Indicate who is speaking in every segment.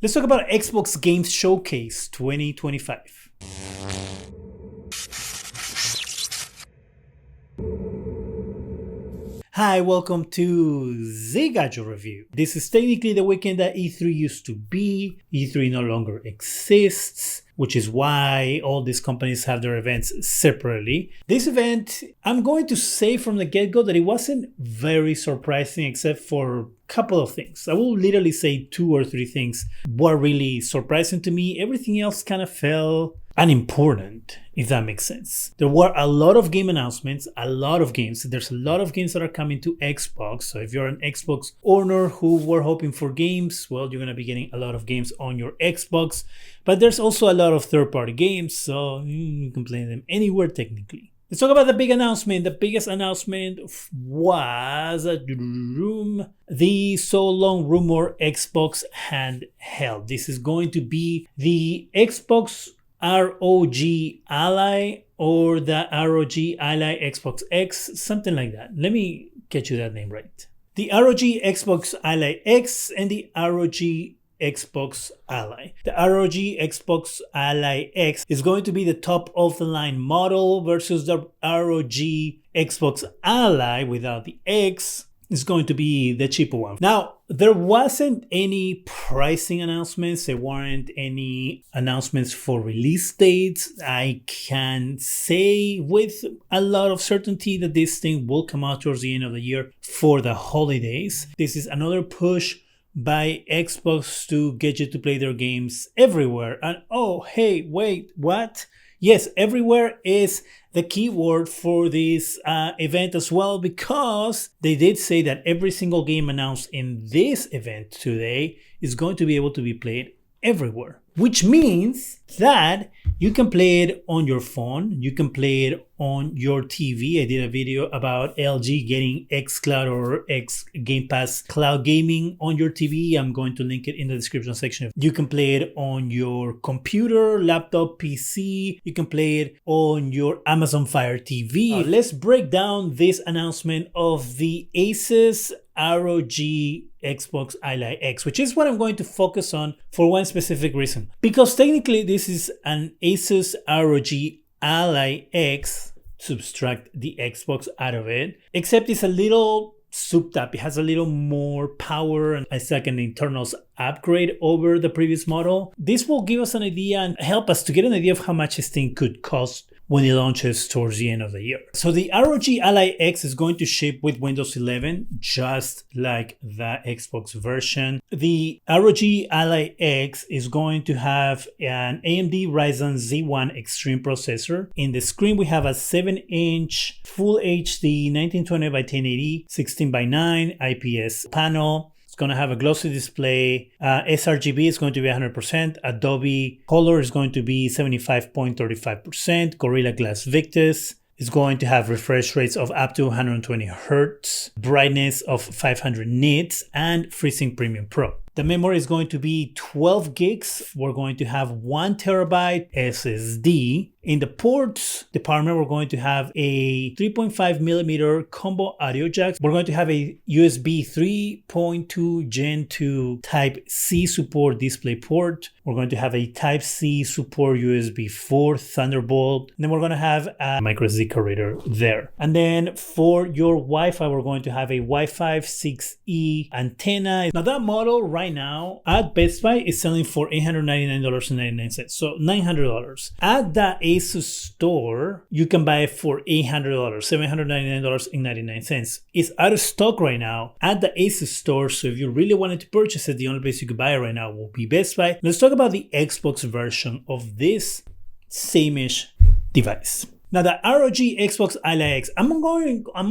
Speaker 1: Let's talk about Xbox Games Showcase 2025. Hi, welcome to ZGadgetReview. This is technically the weekend that E3 used to be. E3 no longer exists, which is why all these companies have their events separately. This event, I'm going to say from the get-go that it wasn't very surprising except for a couple of things. I will literally say 2 or 3 things were really surprising to me. Everything else kind of felt unimportant, if that makes sense. There were a lot of game announcements, a lot of games. There's a lot of games that are coming to Xbox. So if you're an Xbox owner who were hoping for games, well, you're going to be getting a lot of games on your Xbox. But there's also a lot of third-party games, so you can play them anywhere technically. Let's talk about the big announcement. The biggest announcement was the so long rumored Xbox handheld. This is going to be the Xbox ROG Ally or the ROG Ally Xbox X, something like that. Let me get you that name right. The ROG Xbox Ally X and the ROG Xbox Ally. The ROG Xbox Ally X is going to be the top of the line model versus the ROG Xbox Ally without the X is going to be the cheaper one. Now, there wasn't any pricing announcements. There weren't any announcements for release dates. I can say with a lot of certainty that this thing will come out towards the end of the year for the holidays. This is another push by Xbox to get you to play their games everywhere. And oh, hey, wait, what? Yes, everywhere is the keyword for this event as well, because they did say that every single game announced in this event today is going to be able to be played everywhere, which means that you can play it on your phone, you can play it on your TV. I did a video about LG getting xCloud or X Game Pass cloud gaming on your TV. I'm going to link it in the description section. You can play it on your computer, laptop, PC. You can play it on your Amazon Fire TV. Let's break down this announcement of the Asus ROG Xbox Ally X, which is what I'm going to focus on for one specific reason. Because technically this is an Asus ROG Ally X, subtract the Xbox out of it, except it's a little souped up. It has a little more power and it's like an internals upgrade over the previous model. This will give us an idea and help us to get an idea of how much this thing could cost when it launches towards the end of the year. So the ROG Ally X is going to ship with Windows 11, just like the Xbox version. The ROG Ally X is going to have an AMD Ryzen Z1 Extreme processor. In the screen, we have a 7-inch Full HD 1920 by 1080, 16 by 9 IPS panel. It's going to have a glossy display. sRGB is going to be 100%. Adobe Color is going to be 75.35%. Gorilla Glass Victus is going to have refresh rates of up to 120 Hz, brightness of 500 nits, and FreeSync Premium Pro. The memory is going to be 12 gigs. We're going to have 1 terabyte SSD. In the ports department, we're going to have a 3.5 millimeter combo audio jack. We're going to have a USB 3.2 Gen 2 Type C support display port. We're going to have a Type C support USB 4 Thunderbolt. And then we're going to have a micro SD reader there. And then for your Wi-Fi, we're going to have a Wi-Fi 6E antenna. Now that model right now at Best Buy is selling for $899.99, so $900. At the Asus store, you can buy it for $800, $799.99. It's out of stock right now at the Asus store, so if you really wanted to purchase it, the only place you could buy it right now will be Best Buy. Let's talk about the Xbox version of this same-ish device. Now the ROG Xbox Ally X, I'm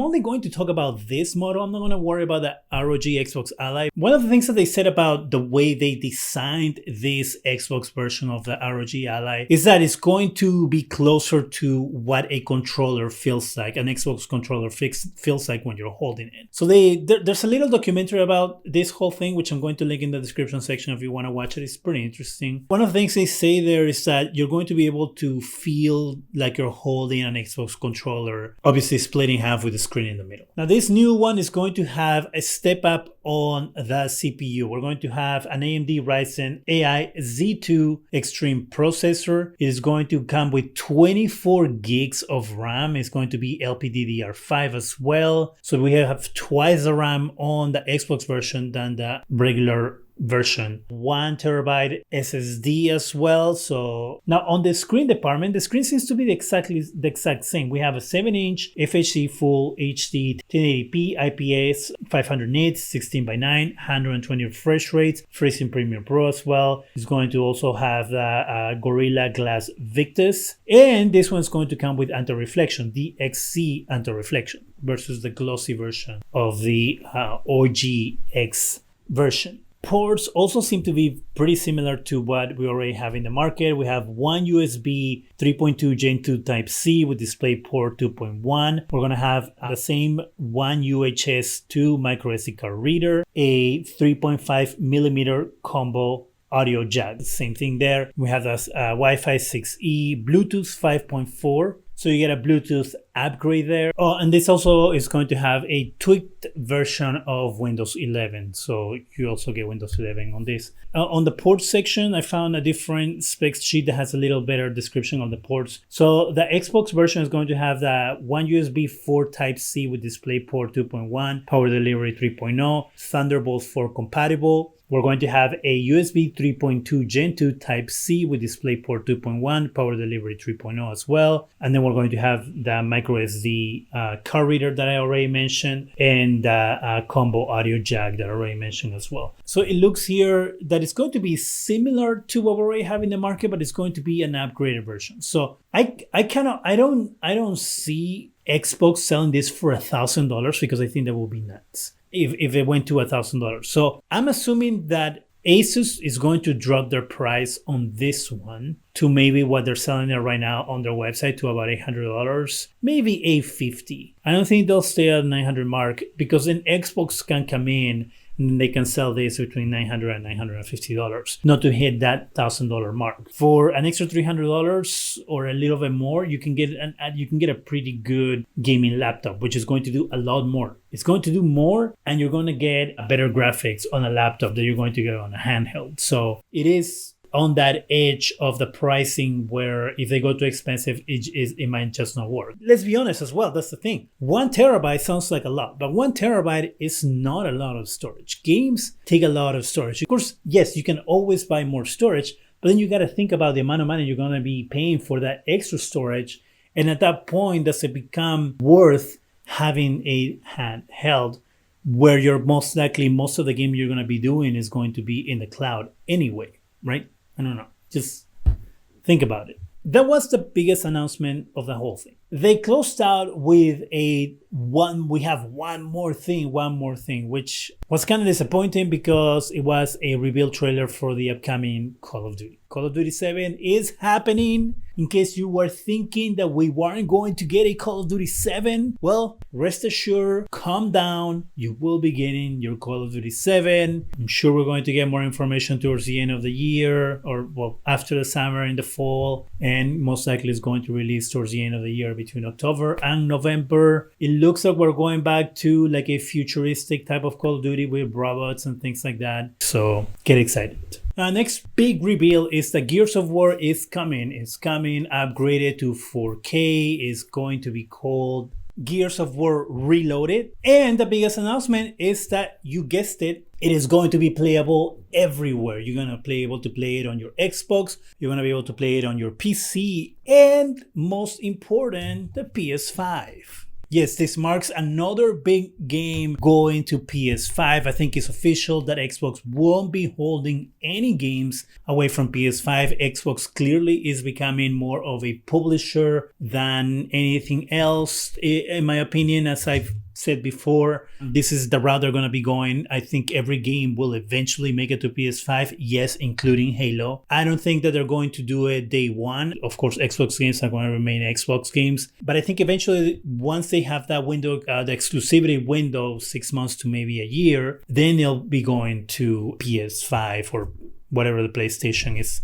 Speaker 1: only going to talk about this model. I'm not going to worry about the ROG Xbox Ally. One of the things that they said about the way they designed this Xbox version of the ROG Ally is that it's going to be closer to what a controller feels like, an Xbox controller feels like when you're holding it. So there's a little documentary about this whole thing, which I'm going to link in the description section if you want to watch it. It's pretty interesting. One of the things they say there is that you're going to be able to feel like you're holding holding an Xbox controller, obviously split in half with the screen in the middle. Now this new one is going to have a step up on the CPU. We're going to have an AMD Ryzen AI Z2 Extreme processor. It is going to come with 24 gigs of RAM. It's going to be LPDDR5 as well. So we have twice the RAM on the Xbox version than the regular version. 1 terabyte SSD as well. So now on the screen department, the screen seems to be the exact same. We have a 7-inch FHD Full HD 1080p IPS 500 nits 16:9 120 refresh rates, FreeSync Premium Pro as well. It's going to also have the Gorilla Glass Victus, and this one's going to come with anti-reflection, the XC anti-reflection versus the glossy version of the ROG X version. Ports also seem to be pretty similar to what we already have in the market. We have one USB 3.2 Gen 2 Type-C with DisplayPort 2.1. We're going to have the same one UHS 2 micro SD card reader, a 3.5 millimeter combo audio jack. Same thing there. We have this Wi-Fi 6E, Bluetooth 5.4. So you get a Bluetooth upgrade there. Oh, and this also is going to have a tweaked version of Windows 11. So you also get Windows 11 on this. On the port section, I found a different specs sheet that has a little better description on the ports. So the Xbox version is going to have the one USB 4 Type-C with DisplayPort 2.1, Power Delivery 3.0, Thunderbolt 4 compatible. We're going to have a USB 3.2 Gen 2 Type-C with DisplayPort 2.1, Power Delivery 3.0 as well. And then we're going to have the micro SD card reader that I already mentioned, and the combo audio jack that I already mentioned as well. So it looks here that it's going to be similar to what we already have in the market, but it's going to be an upgraded version. So I don't see Xbox selling this for $1,000 because I think that will be nuts if it went to $1,000. So I'm assuming that Asus is going to drop their price on this one to maybe what they're selling it right now on their website to about $800, maybe $850. I don't think they'll stay at $900 mark, because then Xbox can come in and they can sell this between $900 and $950, not to hit that $1,000 mark. For an extra $300 or a little bit more, you can get a pretty good gaming laptop, which is going to do a lot more. It's going to do more, and you're going to get better graphics on a laptop that you're going to get on a handheld. So it is on that edge of the pricing where if they go too expensive, it might just not work. Let's be honest as well, that's the thing. 1 terabyte sounds like a lot, but 1 terabyte is not a lot of storage. Games take a lot of storage. Of course, yes, you can always buy more storage, but then you got to think about the amount of money you're going to be paying for that extra storage. And at that point, does it become worth having a handheld where you're most likely, most of the game you're going to be doing is going to be in the cloud anyway, right? I don't know. Just think about it. That was the biggest announcement of the whole thing. They closed out with we have one more thing, which was kind of disappointing because it was a reveal trailer for the upcoming Call of Duty. Call of Duty 7 is happening. In case you were thinking that we weren't going to get a Call of Duty 7, well, rest assured, calm down. You will be getting your Call of Duty 7. I'm sure we're going to get more information towards the end of the year, or well, after the summer in the fall, and most likely it's going to release towards the end of the year between October and November. It looks like we're going back to like a futuristic type of Call of Duty with robots and things like that. So get excited. Next big reveal is that Gears of War is coming. It's coming upgraded to 4K. It's going to be called Gears of War Reloaded. And the biggest announcement is that, you guessed it, it is going to be playable everywhere. You're going to be able to play it on your Xbox. You're going to be able to play it on your PC. And most important, the PS5. Yes, this marks another big game going to PS5. I think it's official that Xbox won't be holding any games away from PS5. Xbox clearly is becoming more of a publisher than anything else, in my opinion, as I've said before. This is the route they're going to be going. I think every game will eventually make it to PS5, yes, including Halo. I don't think that they're going to do it day one. Of course, Xbox games are going to remain Xbox games, but I think eventually, once they have that window, the exclusivity window, 6 months to maybe a year, then they'll be going to PS5 or whatever the PlayStation is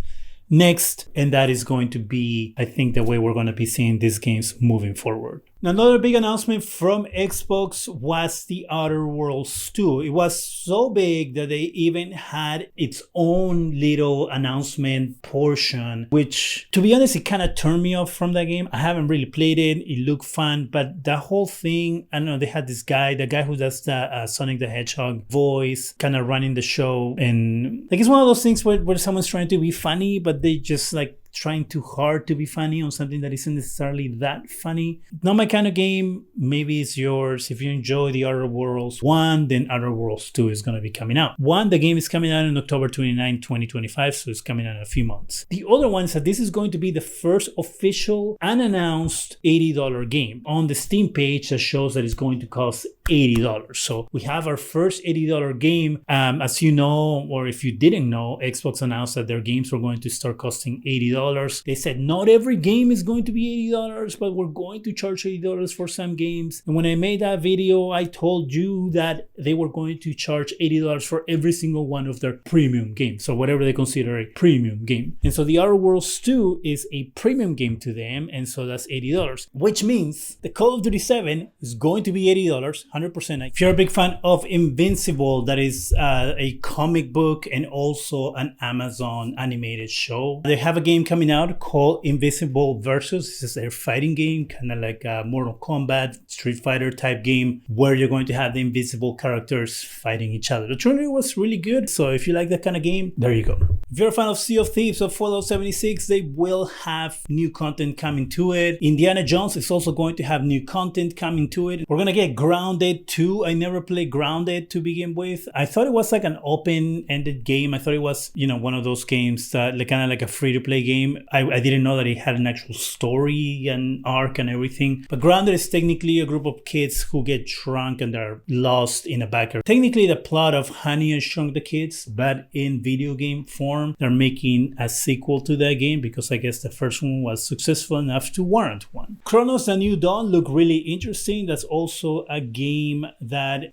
Speaker 1: next. And that is going to be, I think, the way we're going to be seeing these games moving forward. Now, another big announcement from Xbox was the Outer Worlds 2. It was so big that they even had its own little announcement portion, which, to be honest, it kind of turned me off from that game. I haven't really played it. It looked fun, but the whole thing, I don't know, they had this guy, the guy who does the Sonic the Hedgehog voice, kind of running the show. And like, it's one of those things where someone's trying to be funny, but they just like trying too hard to be funny on something that isn't necessarily that funny. Not my kind of game. Maybe it's yours. If you enjoy the Outer Worlds 1, then Outer Worlds 2 is going to be coming out. The game is coming out on October 29, 2025, so it's coming out in a few months. The other one is that this is going to be the first official unannounced $80 game. On the Steam page that shows that it's going to cost $80. So we have our first $80 game. As you know, or if you didn't know, Xbox announced that their games were going to start costing $80. They said not every game is going to be $80, but we're going to charge $80 for some games. And when I made that video, I told you that they were going to charge $80 for every single one of their premium games. So whatever they consider a premium game. And so the Outer Worlds 2 is a premium game to them. And so that's $80, which means the Call of Duty 7 is going to be $80, 100%. If you're a big fan of Invincible, that is a comic book and also an Amazon animated show. They have a game coming out called Invincible Versus. This is their fighting game, kind of like a Mortal Kombat, Street Fighter type game, where you're going to have the invisible characters fighting each other. The trailer was really good, so if you like that kind of game, there you go. If you're a fan of Sea of Thieves or Fallout 76, they will have new content coming to it. Indiana Jones is also going to have new content coming to it. We're gonna get Grounded 2. I never played Grounded to begin with. I thought it was like an open-ended game. I thought it was, you know, one of those games that kind of like a free-to-play game. I didn't know that it had an actual story and arc and everything. But Grounded is technically a group of kids who get drunk and they're lost in a backyard. Technically the plot of Honey and Shrunk the Kids, but in video game form. They're making a sequel to that game because I guess the first one was successful enough to warrant one. Chronos: The New Dawn looked really interesting. That's also a game that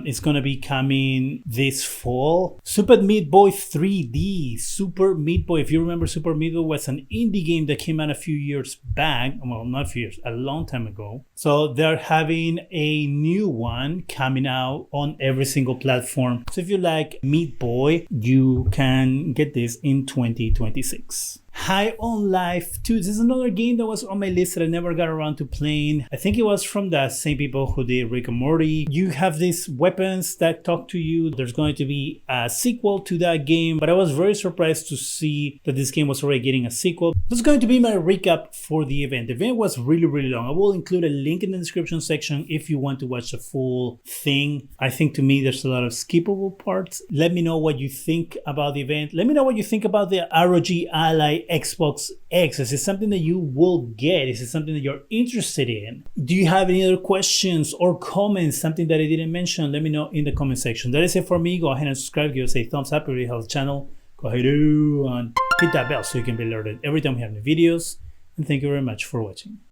Speaker 1: is going to be coming this fall. Super Meat Boy 3D. Super Meat Boy, if you remember, Super Meat Boy was an indie game that came out a few years back. Well, not a few years, a long time ago. So they're having a new one coming out on every single platform. So if you like Meat Boy, you can get this in 2026. High on Life 2. This is another game that was on my list that I never got around to playing. I think it was from the same people who did Rick and Morty. You have these weapons that talk to you. There's going to be a sequel to that game, but I was very surprised to see that this game was already getting a sequel. That's going to be my recap for the event. The event was really, really long. I will include a link in the description section if you want to watch the full thing. I think to me there's a lot of skippable parts. Let me know what you think about the event. Let me know what you think about the ROG Ally Xbox X. Is it something that you will get? Is it something that you're interested in? Do you have any other questions or comments, something that I didn't mention? Let me know in the comment section. That is it for me. Go ahead and subscribe, give us a thumbs up, it really helps the channel. Go ahead and hit that bell so you can be alerted every time we have new videos. And thank you very much for watching.